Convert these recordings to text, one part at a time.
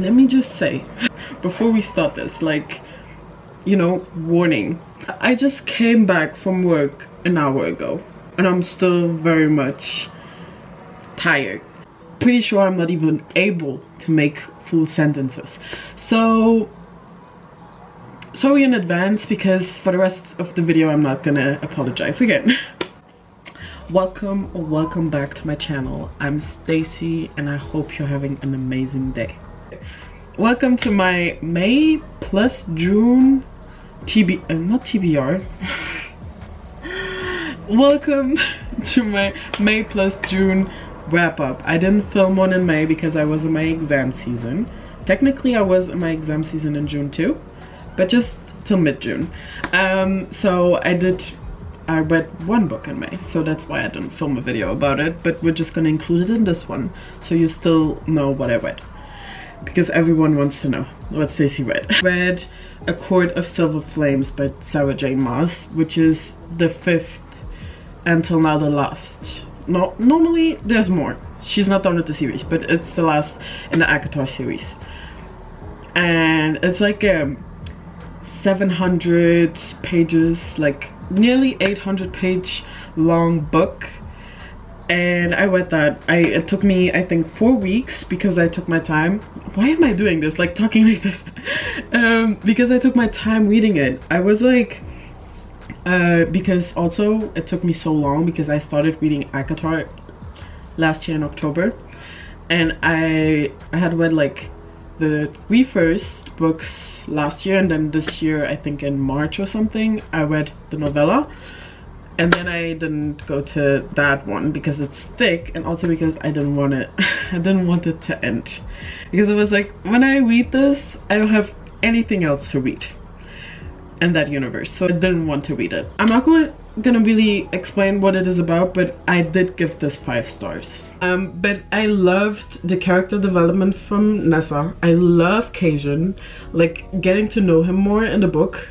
let me just say, before we start this, like, you know, warning. I just came back from work an hour ago and I'm still very much tired. Pretty sure I'm not even able to make full sentences. So sorry in advance, because for the rest of the video I'm not gonna apologize again. Welcome or welcome back to my channel. I'm Stacy and I hope you're having an amazing day. Welcome to my May plus June not TBR. Welcome to my May plus June wrap up. I didn't film one in May because I was in my exam season. Technically I was in my exam season in June too, but just till mid-June. So I read one book in May, so that's why I didn't film a video about it, but we're just gonna include it in this one so you still know what I read, because everyone wants to know what Stacy read. I read A Court of Silver Flames by Sarah J. Maas, which is the 5th until now the last. No, normally there's more. She's not done with the series, but it's the last in the ACOTAR series. And it's like 700 pages, like nearly 800 page long book. And I read that. It took me, I think, 4 weeks because I took my time. Why am I doing this? Like talking like this? Because I took my time reading it. I was like, because also it took me so long because I started reading ACOTAR last year in October. And I had read like the 3 first books last year, and then this year, I think in March or something, I read the novella. And then I didn't go to that one because it's thick, and also because I didn't want it. I didn't want it to end, because it was like, when I read this, I don't have anything else to read in that universe, so I didn't want to read it. I'm not gonna really explain what it is about, but I did give this 5 stars. But I loved the character development from Nessa. I love Cajun. Like, getting to know him more in the book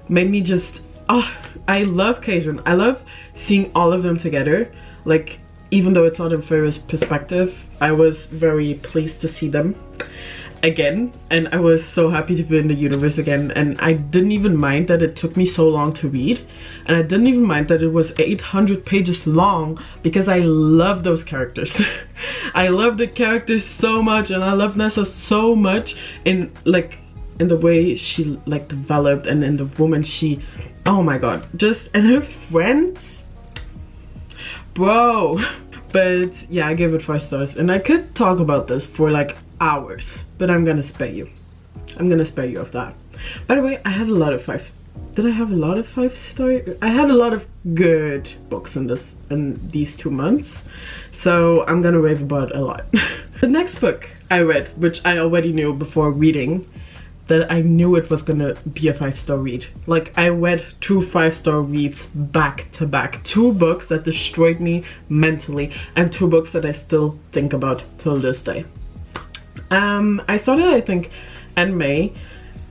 made me just, I love Cajun. I love seeing all of them together. Like, even though it's not in Farrah's perspective, I was very pleased to see them again, and I was so happy to be in the universe again. And I didn't even mind that it took me so long to read, and I didn't even mind that it was 800 pages long, because I love those characters. I love the characters so much, and I love Nessa so much in the way she like developed, and in the woman she, oh my god, just, and her friends, bro. But yeah, I gave it 5 stars, and I could talk about this for like hours, but I'm gonna spare you. I'm gonna spare you of that. By the way, I had a lot of 5. Did I have a lot of 5 stars? I had a lot of good books in these 2 months, so I'm gonna rave about a lot. The next book I read, which I already knew before reading, that I knew it was gonna be a 5-star read. Like, I read 2 5-star reads back to back. 2 books that destroyed me mentally, and 2 books that I still think about till this day. I started, I think, in May.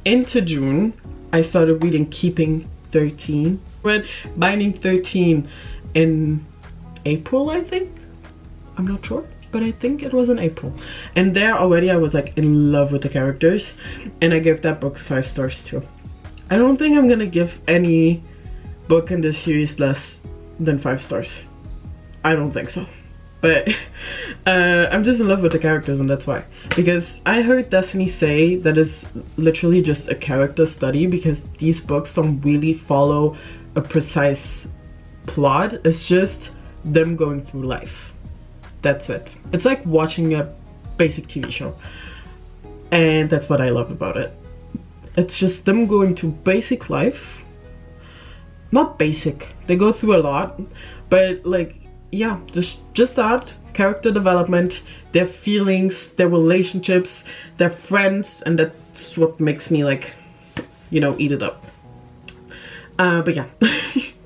Into June, I started reading Keeping 13. Read Binding 13 in April, I think. I'm not sure, but I think it was in April. And there already I was like in love with the characters, and I gave that book 5 stars too. I don't think I'm gonna give any book in this series less than 5 stars. I don't think so. But I'm just in love with the characters, and that's why. Because I heard Destiny say that it's literally just a character study, because these books don't really follow a precise plot. It's just them going through life. That's it. It's like watching a basic TV show. And that's what I love about it. It's just them going to basic life. Not basic. They go through a lot. But like, yeah, just that. Character development, their feelings, their relationships, their friends. And that's what makes me like, you know, eat it up. But yeah.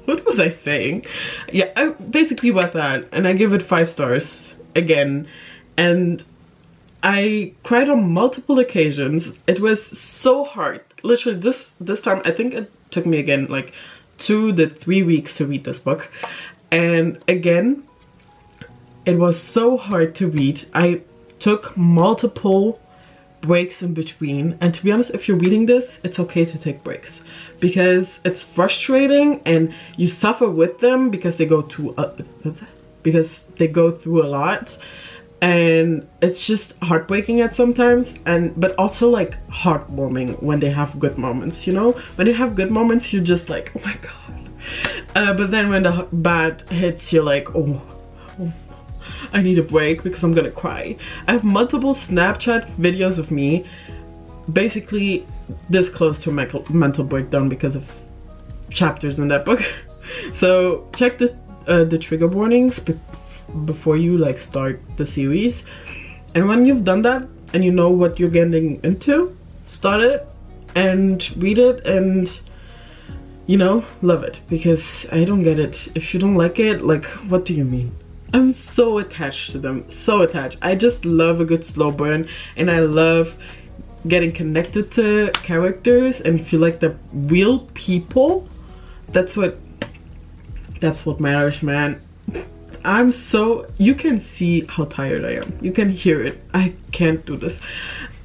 What was I saying? Yeah, I basically read that, and I give it 5 stars again. And I cried on multiple occasions. It was so hard. Literally this time, I think it took me again like 2 to 3 weeks to read this book. And again, it was so hard to read. I took multiple breaks in between. And to be honest, if you're reading this, it's okay to take breaks, because it's frustrating and you suffer with them because they go through a lot, and it's just heartbreaking at sometimes, but also like heartwarming when they have good moments, you know? When they have good moments, you're just like, oh my god. But then when the bad hits, you're like, oh, I need a break because I'm gonna cry. I have multiple Snapchat videos of me basically this close to a mental breakdown because of chapters in that book. So check the trigger warnings before you like start the series, and when you've done that and you know what you're getting into, start it and read it and, you know, love it, because I don't get it. If you don't like it, like, what do you mean? I'm so attached to them, so attached. I just love a good slow burn, and I love getting connected to characters and feel like they're real people. That's what matters, man. I'm so, you can see how tired I am. You can hear it. I can't do this.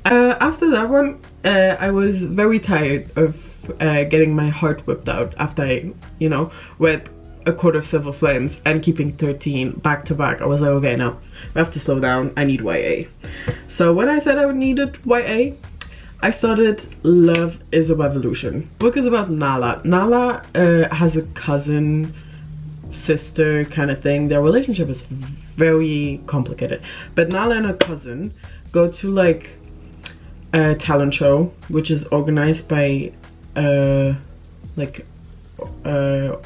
After that one, I was very tired of getting my heart whipped out after I, you know, read A Court of Silver Flames and Keeping 13 back to back. I was like, okay, no, I have to slow down. I need YA. So when I said I needed YA, I started Love is a Revolution. Book is about Nala. Nala has a cousin, sister kind of thing. Their relationship is very complicated. But Nala and her cousin go to like a talent show, which is organized by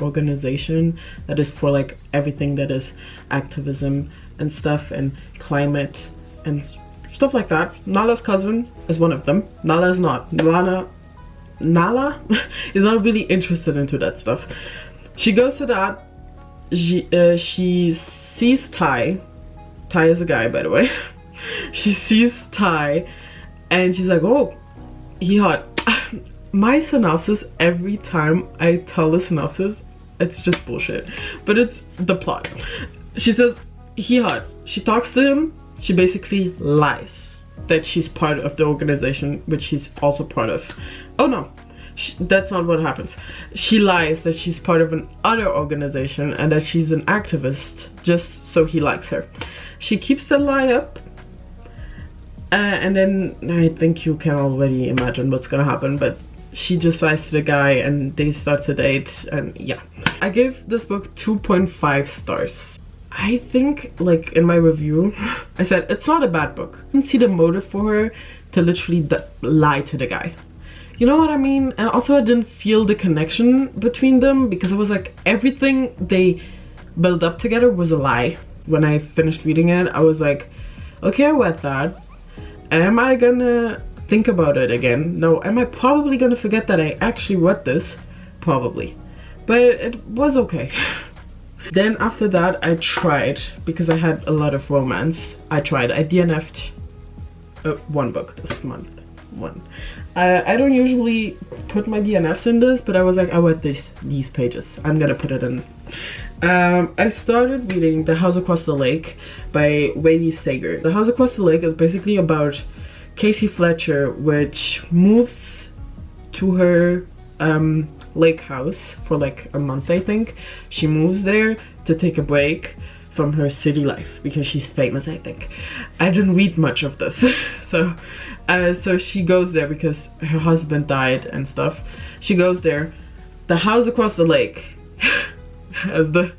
organization that is for like everything that is activism and stuff and climate and stuff like that. Nala's cousin is one of them. Nala is not. Nala is not really interested into that stuff. She goes to that. She sees Ty. Ty is a guy, by the way. She sees Ty and she's like, oh, he hot. My synopsis, every time I tell the synopsis, it's just bullshit, but it's the plot. She says he hot. She talks to him. She basically lies that she's part of the organization, which he's also part of. Oh no, that's not what happens. She lies that she's part of an other organization and that she's an activist just so he likes her. She keeps the lie up, and then I think you can already imagine what's gonna happen, but she just lies to the guy and they start to date, and yeah. I gave this book 2.5 stars. I think, like, in my review, I said it's not a bad book. I didn't see the motive for her to literally lie to the guy. You know what I mean? And also I didn't feel the connection between them, because it was like everything they built up together was a lie. When I finished reading it, I was like, okay, I read that. Am I gonna think about it again? No. Am I probably gonna forget that I actually read this? Probably. But it was okay. Then after that I tried, because I had a lot of romance, I DNF'd one book this month. One. I don't usually put my DNFs in this, but I was like, I read these pages. I'm gonna put it in. I started reading The House Across the Lake by Whaley Sager. The House Across the Lake is basically about Casey Fletcher, which moves to her lake house for like a month, I think. She moves there to take a break from her city life because she's famous, I think. I didn't read much of this. So she goes there because her husband died and stuff. She goes there. The House Across the Lake, as the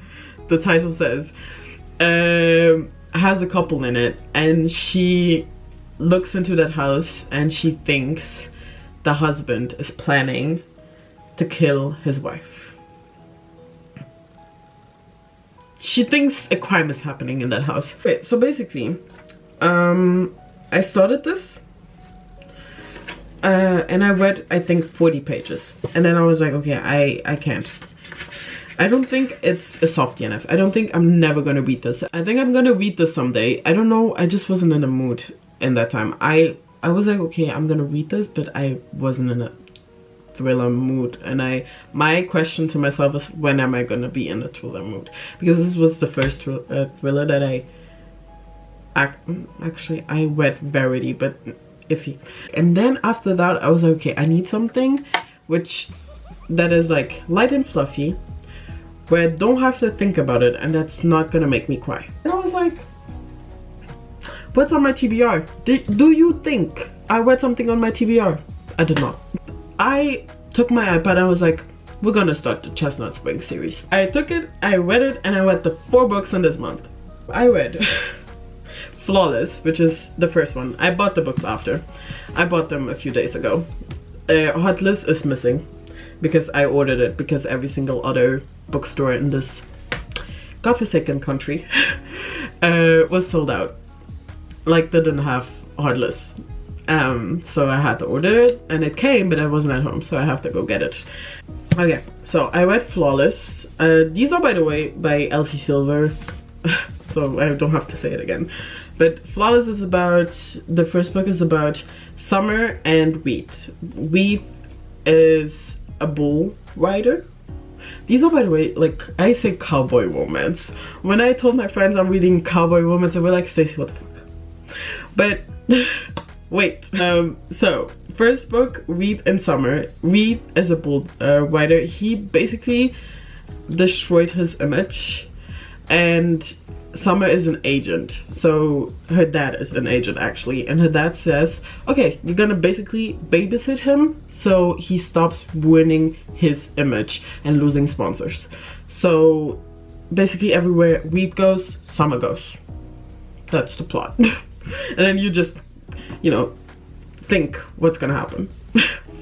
title says, has a couple in it, and she looks into that house and she thinks the husband is planning to kill his wife. She thinks a crime is happening in that house. Okay, so basically, I started this and I read, I think, 40 pages, and then I was like, okay, I can't. I don't think it's a soft DNF. I don't think I'm never gonna read this. I think I'm gonna read this someday. I don't know, I just wasn't in the mood in that time. I was like, okay, I'm gonna read this, but I wasn't in a thriller mood, and my question to myself is, when am I gonna be in a thriller mood? Because this was the first thriller that I actually I read Verity, but iffy. And then after that I was like, okay, I need something that is like light and fluffy, where I don't have to think about it, and that's not gonna make me cry. And I was like, what's on my TBR? Do you think I read something on my TBR? I did not. I took my iPad and I was like, we're gonna start the Chestnut Spring series. I took it, I read it, and I read the 4 books in this month. I read Flawless, which is the first one. I bought the books after. I bought them a few days ago. Heartless is missing because I ordered it because every single other bookstore in this godforsaken country was sold out. Like, they didn't have Heartless. So I had to order it, and it came, but I wasn't at home, so I have to go get it. Okay, so I read Flawless. These are, by the way, by Elsie Silver, so I don't have to say it again. But Flawless is about, the first book is about Summer and Wheat. Wheat is a bull rider. These are, by the way, like, I say cowboy romance. When I told my friends I'm reading cowboy romance, they were like, Stacy, what the fuck? But wait, so first book, Wheat and Summer. Wheat is a bull rider. He basically destroyed his image, and Summer is an agent. So her dad is an agent actually, and her dad says, okay, you're gonna basically babysit him so he stops ruining his image and losing sponsors. So basically everywhere Wheat goes, Summer goes. That's the plot. And then you just, you know, think what's gonna happen.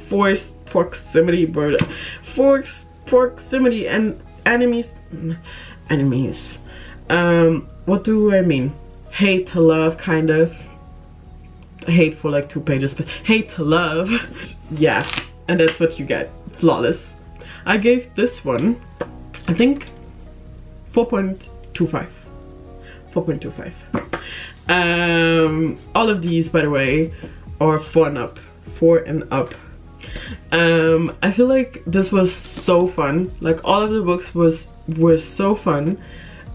Forced proximity and enemies. What do I mean? Hate to love, kind of. Hate for like 2 pages, but hate to love. Yeah, and that's what you get. Flawless. I gave this one, I think, 4.25. 4.25. All of these, by the way, are 4 and up. 4 and up. I feel like this was so fun. Like, all of the books were so fun.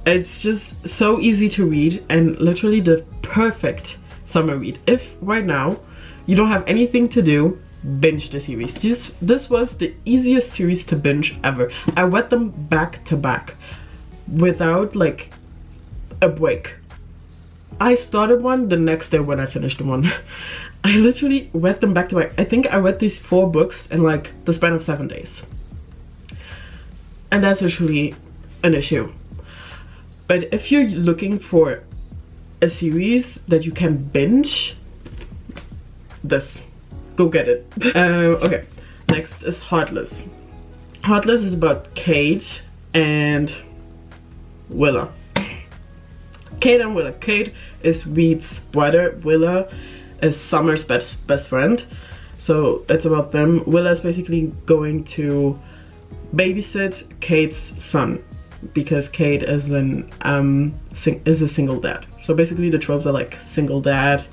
It's just so easy to read and literally the perfect summer read. If right now you don't have anything to do, binge the series. This was the easiest series to binge ever. I read them back to back without like a break. I started one the next day when I finished one. I literally read them back to back. I think I read these 4 books in like the span of 7 days. And that's literally an issue. But if you're looking for a series that you can binge, go get it. Okay, next is Heartless. Heartless is about Kate and Willa. Kate and Willa. Kate is Wheat's brother. Willa is Summer's best friend. So it's about them. Willa is basically going to babysit Kate's son, because Kate is a single dad. So basically the tropes are like single dad.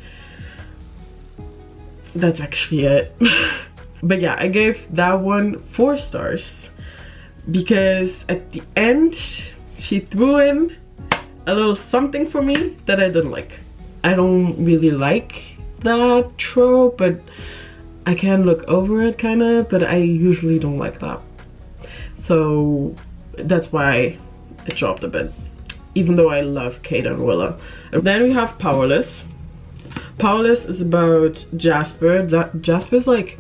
That's actually it. But yeah, I gave that one 4 stars because at the end she threw in a little something for me that I didn't like. I don't really like that trope, but I can look over it kind of, but I usually don't like that. So that's why it dropped a bit, even though I love Kate and Willa. Then we have Powerless. Powerless is about Jasper. Jasper's like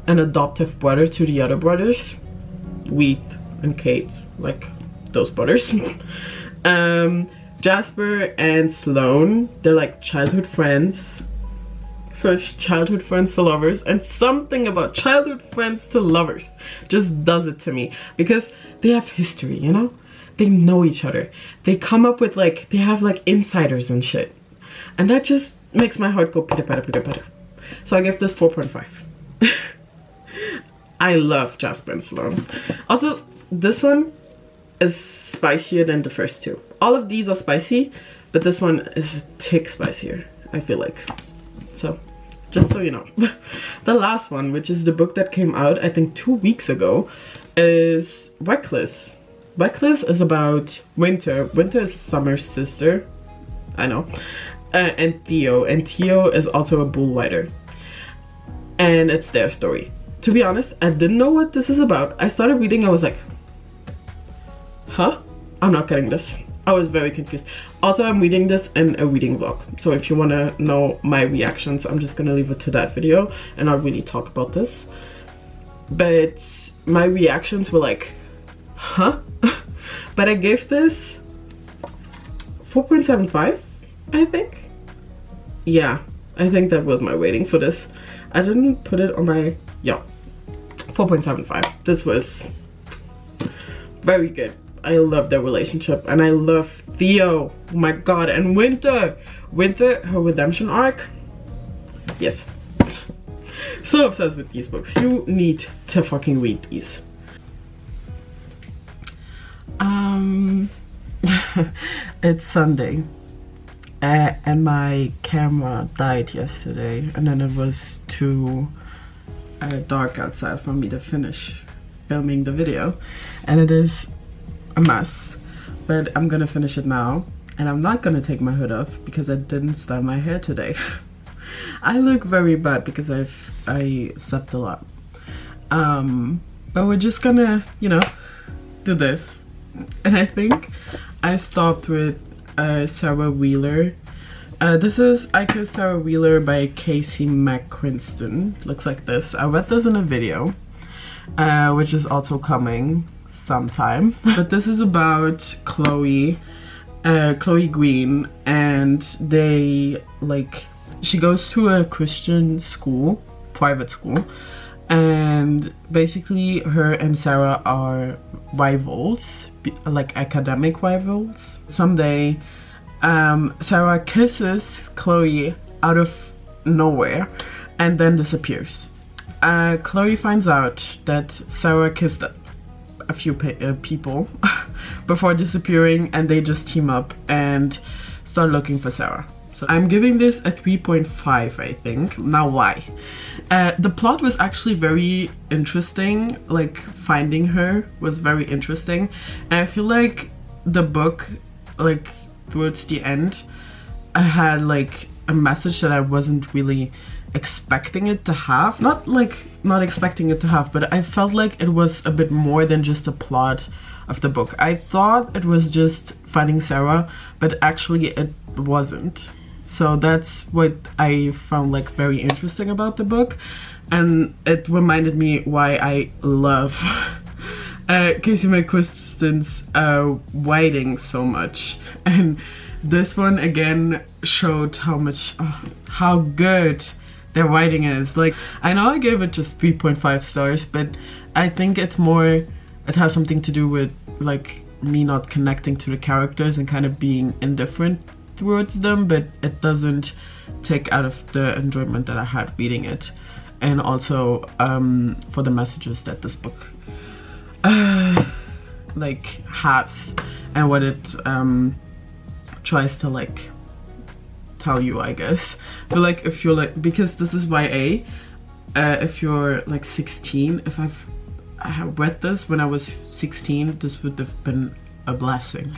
an adoptive brother to the other brothers, Wheat and Kate, like those brothers. Jasper and Sloane, they're like childhood friends. So it's childhood friends to lovers, and something about childhood friends to lovers just does it to me, because they have history, you know? They know each other. They come up with like, they have like insiders and shit. And that just makes my heart go pitter patter pitter patter. So I give this 4.5. I love Jasper and Sloane. Also, this one is spicier than the first 2. All of these are spicy, but this one is a tick spicier, I feel like. So, just so you know. The last one, which is the book that came out, I think 2 weeks ago, is Reckless. Reckless is about Winter. Winter is Summer's sister. I know. And Theo. And Theo is also a bull rider. and it's their story. To be honest, I didn't know what this is about. I started reading, I was like, huh? I'm not getting this. I was very confused. Also, I'm reading this in a reading vlog, so if you want to know my reactions, I'm just gonna leave it to that video and not really talk about this. But my reactions were like, huh? But I gave this 4.75, I think. Yeah, I think that was my rating for this. I didn't put it on my, yeah, 4.75. This was very good. I love their relationship, and I love Theo. Oh my god. And Winter, her redemption arc. Yes. So obsessed with these books. You need to fucking read these. It's Sunday, and my camera died yesterday, and then it was too dark outside for me to finish filming the video, and it is a mess, but I'm gonna finish it now. And I'm not gonna take my hood off because I didn't style my hair today. I look very bad because I slept a lot, but we're just gonna, you know, do this. And I think I stopped with Sarah Wheeler. This is I Kill Sarah Wheeler by Casey McCrinston. Looks like this. I read this in a video, which is also coming sometime. But this is about Chloe Green, and they, like, she goes to a Christian school, private school, and basically her and Sarah are rivals, like academic rivals. Someday Sarah kisses Chloe out of nowhere and then disappears. Chloe finds out that Sarah kissed a few people before disappearing, and they just team up and start looking for Sarah. So I'm giving this a 3.5, I think. Now why? The plot was actually very interesting. Like, finding her was very interesting, and I feel like the book, like towards the end, I had like a message that I wasn't really expecting it to have. Not expecting it to have, but I felt like it was a bit more than just a plot of the book. I thought it was just finding Sarah, but actually it wasn't. So that's what I found like very interesting about the book, and it reminded me why I love Casey McCrinston's writing so much. And this one again showed how good their writing is. Like, I know I gave it just 3.5 stars, but I think it's more, it has something to do with like me not connecting to the characters and kind of being indifferent towards them, but it doesn't take out of the enjoyment that I had reading it. And also for the messages that this book like has, and what it tries to like tell you, I guess. But like, if you're like, because this is YA, if you're like 16, if I have read this when I was 16, this would have been a blessing,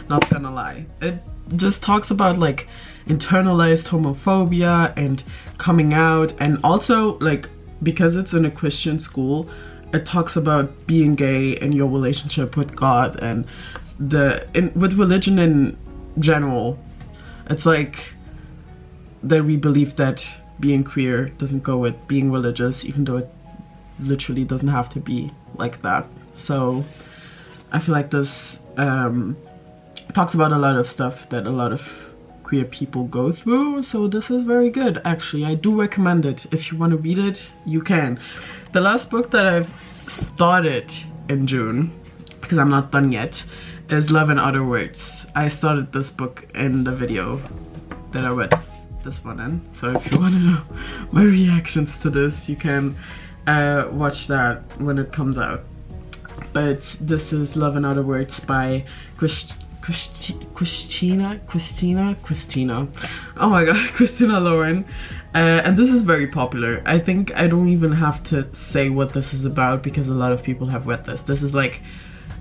not gonna lie. It just talks about like internalized homophobia and coming out, and also like, because it's in a Christian school, it talks about being gay and your relationship with God and with religion in general. It's like that we believe that being queer doesn't go with being religious, even though it literally doesn't have to be like that. So I feel like this talks about a lot of stuff that a lot of queer people go through, so this is very good. Actually, I do recommend it. If you want to read it, you can. The last book that I've started in June, because I'm not done yet, is Love and Other Words. I started this book in the video that I read this one in, so if you want to know my reactions to this, you can watch that when it comes out. But this is Love and Other Words by Christina. Oh my god, Christina Lauren. And this is very popular. I think I don't even have to say what this is about because a lot of people have read this. This is like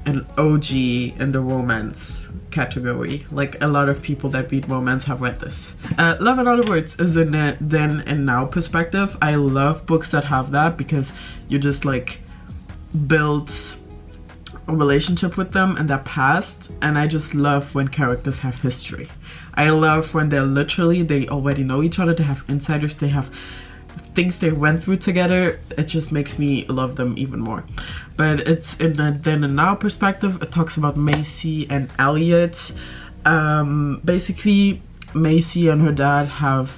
an OG in the romance category. Like a lot of people that read romance have read this. Love in Other Words is in a then and now perspective. I love books that have that because you just like build a relationship with them in their past, and I just love when characters have history. I love when they're literally, they already know each other, they have insiders, they have things they went through together. It just makes me love them even more. But it's in a then and now perspective. It talks about Macy and Elliot. Basically Macy and her dad have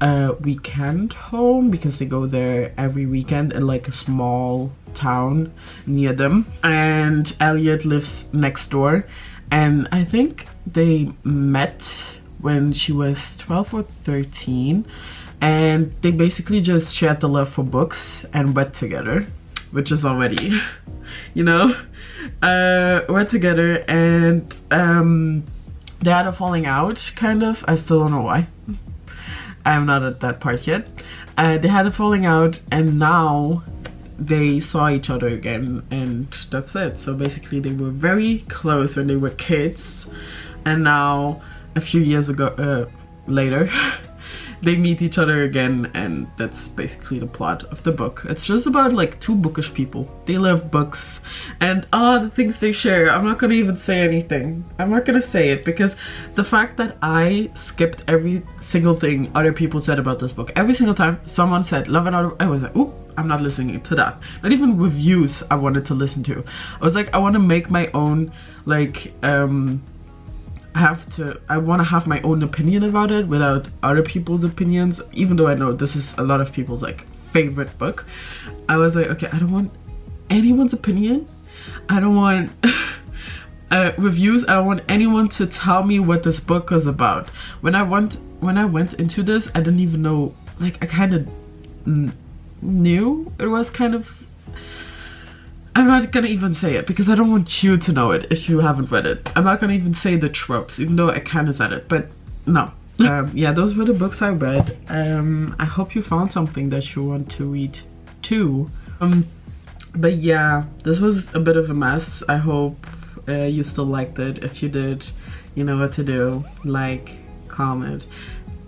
a weekend home because they go there every weekend in like a small town near them, and Elliot lives next door, and I think they met when she was 12 or 13, and they basically just shared the love for books and read together, which is already, you know, read together, and they had a falling out, kind of. I still don't know why. I'm not at that part yet. They had a falling out, and now they saw each other again, and that's it. So basically they were very close when they were kids, and now a few years ago later they meet each other again, and that's basically the plot of the book. It's just about like two bookish people. They love books, and the things they share. I'm not gonna even say anything. I'm not gonna say it because the fact that I skipped every single thing other people said about this book. Every single time someone said love and other, I was like, ooh, I'm not listening to that. Not even reviews I wanted to listen to. I was like, I want to make my own, like, I want to have my own opinion about it without other people's opinions, even though I know this is a lot of people's like favorite book. I was like, okay, I don't want anyone's opinion. I don't want reviews. I don't want anyone to tell me what this book was about. When I went into this, I didn't even know, like, I kind of knew it was kind of, I'm not gonna even say it because I don't want you to know it if you haven't read it. I'm not gonna even say the tropes, even though I kind of said it, but no. Yeah, those were the books I read. I hope you found something that you want to read too. But yeah, this was a bit of a mess. I hope you still liked it. If you did, you know what to do. Like, comment,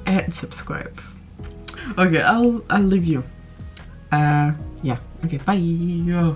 and subscribe. Okay, I'll leave you. Yeah, okay, bye.